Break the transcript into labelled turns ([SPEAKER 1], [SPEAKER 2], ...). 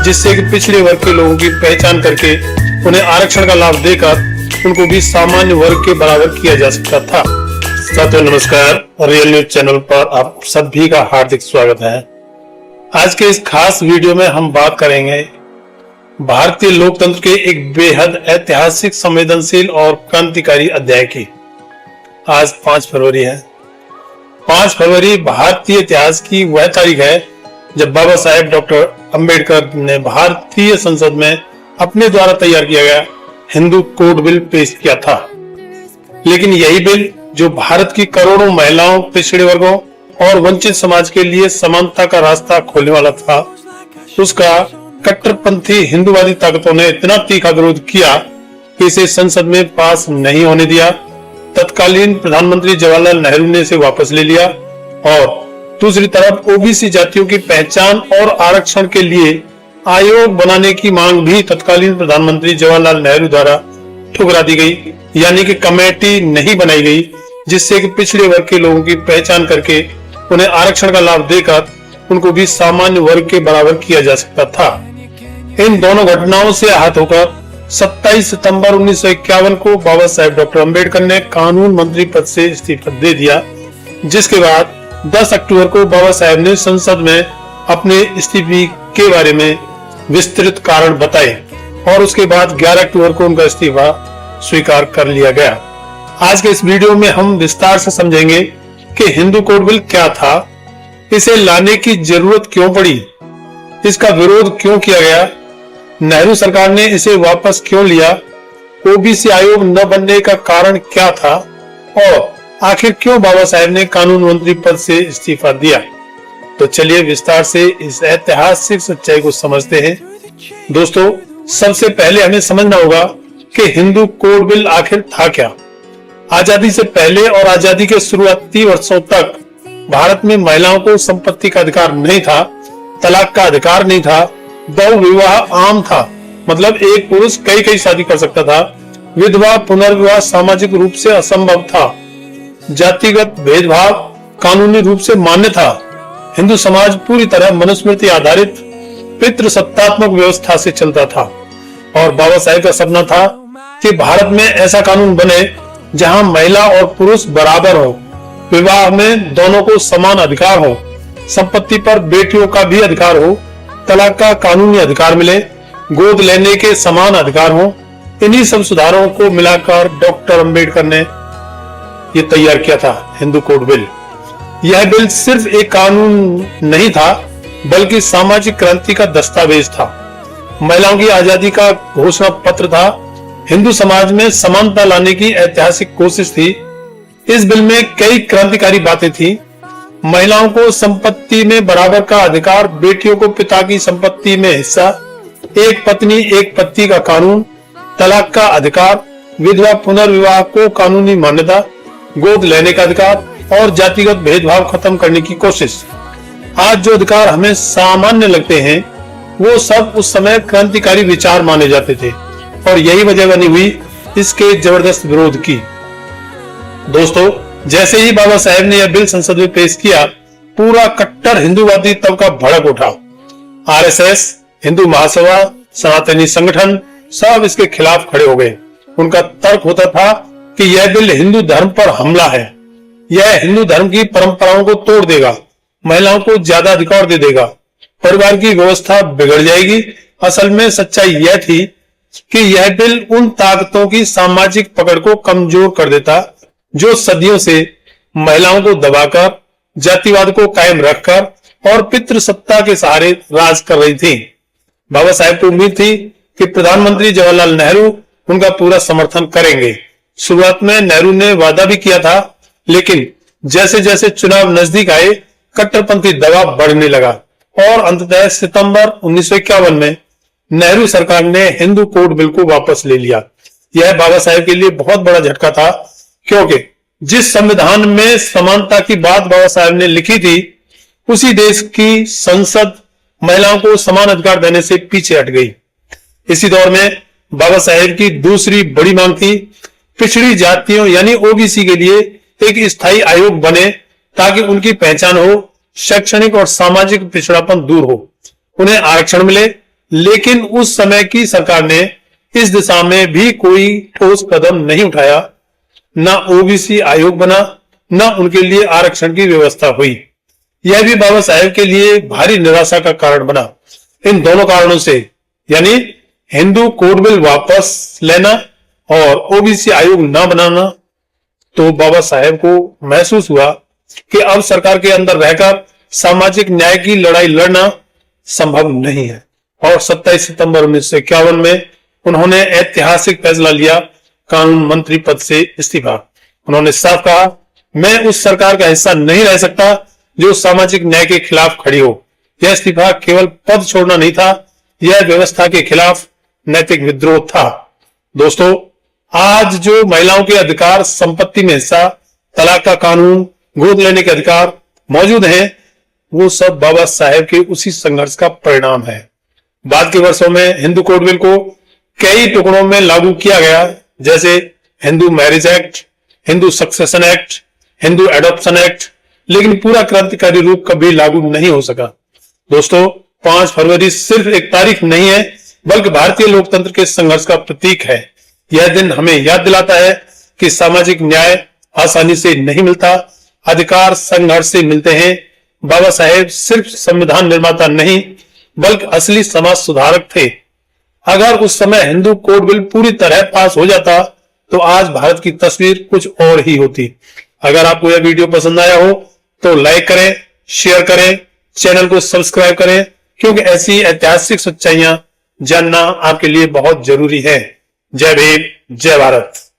[SPEAKER 1] जिससे कि पिछड़े वर्ग के लोगों की पहचान करके उन्हें आरक्षण का लाभ देकर उनको भी सामान्य वर्ग के बराबर किया जा सकता था। साथियों नमस्कार, रियल न्यूज चैनल पर आप सभी का हार्दिक स्वागत है। आज के इस खास वीडियो में हम बात करेंगे भारतीय लोकतंत्र के एक बेहद ऐतिहासिक, संवेदनशील और क्रांतिकारी अध्याय की। आज 5 फरवरी है। 5 फरवरी भारतीय इतिहास की वह तारीख है जब बाबा साहेब डॉक्टर अंबेडकर ने भारतीय संसद में अपने द्वारा तैयार किया गया हिंदू कोड बिल पेश किया था। लेकिन यही बिल जो भारत की करोड़ों महिलाओं, पिछड़े वर्गों और वंचित समाज के लिए समानता का रास्ता खोलने वाला था, उसका कट्टरपंथी हिंदूवादी ताकतों ने इतना तीखा विरोध किया कि इसे संसद में पास नहीं होने दिया। तत्कालीन प्रधानमंत्री जवाहरलाल नेहरू ने इसे वापस ले लिया और दूसरी तरफ ओबीसी जातियों की पहचान और आरक्षण के लिए आयोग बनाने की मांग भी तत्कालीन प्रधानमंत्री जवाहरलाल नेहरू द्वारा ठुकरा दी गई, यानी कि कमेटी नहीं बनाई गई जिससे कि पिछड़े वर्ग के लोगों की पहचान करके उन्हें आरक्षण का लाभ देकर उनको भी सामान्य वर्ग के बराबर किया जा सकता था। इन दोनों घटनाओं से आहत होकर 27 सितंबर 1951 को बाबा साहेब डॉक्टर अंबेडकर ने कानून मंत्री पद से इस्तीफा दे दिया, जिसके बाद 10 अक्टूबर को बाबा साहेब ने संसद में अपने इस्तीफे के बारे में विस्तृत कारण बताए और उसके बाद 11 अक्टूबर को उनका इस्तीफा स्वीकार कर लिया गया। आज के इस वीडियो में हम विस्तार से समझेंगे कि हिंदू कोड बिल क्या था, इसे लाने की जरूरत क्यों पड़ी, इसका विरोध क्यों किया गया, नेहरू सरकार ने इसे वापस क्यों लिया, ओबीसी आयोग न बनने का कारण क्या था और आखिर क्यों बाबा साहेब ने कानून मंत्री पद से इस्तीफा दिया। तो चलिए विस्तार से इस ऐतिहासिक सच्चाई को समझते हैं। दोस्तों, सबसे पहले हमें समझना होगा कि हिंदू कोड बिल आखिर था क्या। आजादी से पहले और आजादी के शुरुआती वर्षों तक भारत में महिलाओं को संपत्ति का अधिकार नहीं था, तलाक का अधिकार नहीं था, बहुविवाह आम था, मतलब एक पुरुष कई शादी कर सकता था, विधवा पुनर्विवाह सामाजिक रूप से असंभव था, जातिगत भेदभाव कानूनी रूप से मान्य था, हिंदू समाज पूरी तरह मनुस्मृति आधारित पितृसत्तात्मक व्यवस्था से चलता था और बाबा साहेब का सपना था कि भारत में ऐसा कानून बने जहां महिला और पुरुष बराबर हो, विवाह में दोनों को समान अधिकार हो, संपत्ति पर बेटियों का भी अधिकार हो, तलाक का कानूनी अधिकार मिले, गोद लेने के समान अधिकार हो। इन्हीं सब सुधारों को मिलाकर डॉक्टर अंबेडकर ने ये तैयार किया था हिंदू कोड बिल। यह बिल सिर्फ एक कानून नहीं था बल्कि सामाजिक क्रांति का दस्तावेज था, महिलाओं की आजादी का घोषणा पत्र था, हिंदू समाज में समानता लाने की ऐतिहासिक कोशिश थी। इस बिल में कई क्रांतिकारी बातें थी। महिलाओं को संपत्ति में बराबर का अधिकार, बेटियों को पिता की संपत्ति में हिस्सा, एक पत्नी एक पति का कानून, तलाक का अधिकार, विधवा पुनर्विवाह को कानूनी मान्यता, गोद लेने का अधिकार और जातिगत भेदभाव खत्म करने की कोशिश। आज जो अधिकार हमें सामान्य लगते हैं वो सब उस समय क्रांतिकारी विचार माने जाते थे और यही वजह बनी हुई इसके जबरदस्त विरोध की। दोस्तों, जैसे ही बाबा साहेब ने यह बिल संसद में पेश किया, पूरा कट्टर हिंदूवादी तबका भड़क उठा। आरएसएस, हिंदू महासभा, सनातनी संगठन सब इसके खिलाफ खड़े हो गए। उनका तर्क होता था कि यह बिल हिंदू धर्म पर हमला है, यह हिंदू धर्म की परंपराओं को तोड़ देगा, महिलाओं को ज्यादा अधिकार दे देगा, परिवार की व्यवस्था बिगड़ जाएगी। असल में सच्चाई यह थी कि यह बिल उन ताकतों की सामाजिक पकड़ को कमजोर कर देता जो सदियों से महिलाओं को दबाकर, जातिवाद को कायम रखकर और पितृसत्ता के सहारे राज कर रही थी। बाबा साहेब को उम्मीद थी कि प्रधानमंत्री जवाहरलाल नेहरू उनका पूरा समर्थन करेंगे। शुरुआत में नेहरू ने वादा भी किया था, लेकिन जैसे जैसे चुनाव नजदीक आए, कट्टरपंथी दबाव बढ़ने लगा और अंततः सितंबर 1951 में नेहरू सरकार ने हिंदू कोड बिल को वापस ले लिया। यह बाबा साहेब के लिए बहुत बड़ा झटका था, क्योंकि जिस संविधान में समानता की बात बाबा साहेब ने लिखी थी, उसी देश की संसद महिलाओं को समान अधिकार देने से पीछे हट गई। इसी दौर में बाबा साहेब की दूसरी बड़ी मांग थी, पिछड़ी जातियों यानी ओबीसी के लिए एक स्थायी आयोग बने ताकि उनकी पहचान हो, शैक्षणिक और सामाजिक पिछड़ापन दूर हो, उन्हें आरक्षण मिले, लेकिन उस समय की सरकार ने इस दिशा में भी कोई ठोस कदम नहीं उठाया। ना ओबीसी आयोग बना, ना उनके लिए आरक्षण की व्यवस्था हुई। यह भी बाबा साहेब के लिए भारी निराशा का कारण बना। इन दोनों कारणों से, यानी हिंदू कोड बिल वापस लेना और ओबीसी आयोग ना बनाना, तो बाबा साहेब को महसूस हुआ कि अब सरकार के अंदर रहकर सामाजिक न्याय की लड़ाई लड़ना संभव नहीं है। और 27 सितंबर 1951 में उन्होंने ऐतिहासिक फैसला लिया, कानून मंत्री पद से इस्तीफा। उन्होंने साफ कहा, मैं उस सरकार का हिस्सा नहीं रह सकता जो सामाजिक न्याय के खिलाफ खड़ी हो। यह इस्तीफा केवल पद छोड़ना नहीं था, यह व्यवस्था के खिलाफ नैतिक विद्रोह था। दोस्तों, आज जो महिलाओं के अधिकार, संपत्ति में हिस्सा, तलाक का कानून, गोद लेने के अधिकार मौजूद हैं, वो सब बाबा साहेब के उसी संघर्ष का परिणाम है। बाद के वर्षों में हिंदू कोड बिल को कई टुकड़ों में लागू किया गया, जैसे Hindu marriage act, Hindu succession act, Hindu adoption act, लेकिन पूरा क्रांतिकारी रूप कभी लागू नहीं हो सका। दोस्तों, 5 फरवरी सिर्फ एक तारीख नहीं है, बल्कि भारतीय लोकतंत्र के संघर्ष का प्रतीक है। यह दिन हमें याद दिलाता है कि सामाजिक न्याय आसानी से नहीं मिलता, अधिकार संघर्ष से मिलते हैं। बाबा साहेब सिर्फ संविधान निर्माता नहीं, बल्कि असली समाज सुधारक थे। अगर उस समय हिंदू कोड बिल पूरी तरह पास हो जाता तो आज भारत की तस्वीर कुछ और ही होती। अगर आपको यह वीडियो पसंद आया हो तो लाइक करें, शेयर करें, चैनल को सब्सक्राइब करें, क्योंकि ऐसी ऐतिहासिक सच्चाइयां जानना आपके लिए बहुत जरूरी है। जय भीम, जय भारत।